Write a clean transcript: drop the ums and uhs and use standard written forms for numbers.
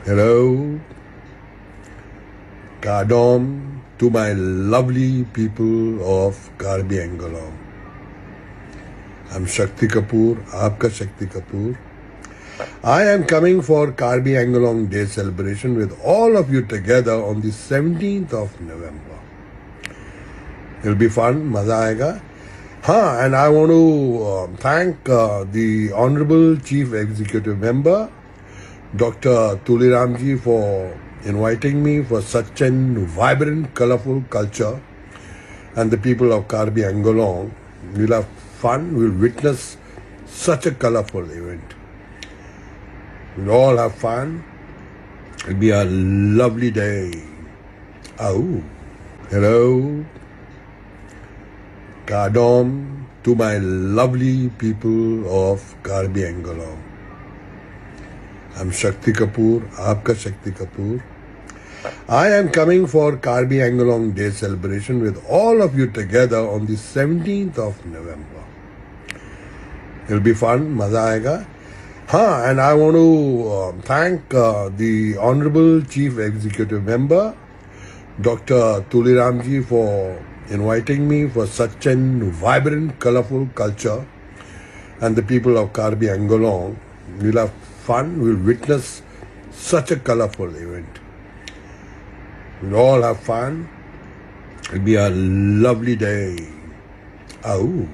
Hello, Kadom to my lovely people of Karbi Angalong. I'm Shakti Kapoor, Aapka Shakti Kapoor. I am coming for Karbi Angalong Day celebration with all of you together on the 17th of November. It'll be fun, maza aayega. And I want to thank the Honorable Chief Executive Member, Dr. Tuliramji, for inviting me for such a vibrant, colorful culture, and the people of Karbi Angalong. We'll have fun, we'll witness such a colorful event. We'll all have fun. It'll be a lovely day. Oh, hello, Kadom to my lovely people of Karbi Angalong. I'm Shakti Kapoor, Aapka Shakti Kapoor. I am coming for Karbi Angalong Day celebration with all of you together on the 17th of November. It'll be fun, maza aayega. And I want to thank the Honorable Chief Executive Member, Dr. Tuliramji, for inviting me for such a vibrant, colorful culture, and the people of Karbi Angalong. We'll have fun, we'll witness such a colorful event. We'll all have fun. It'll be a lovely day. Oh.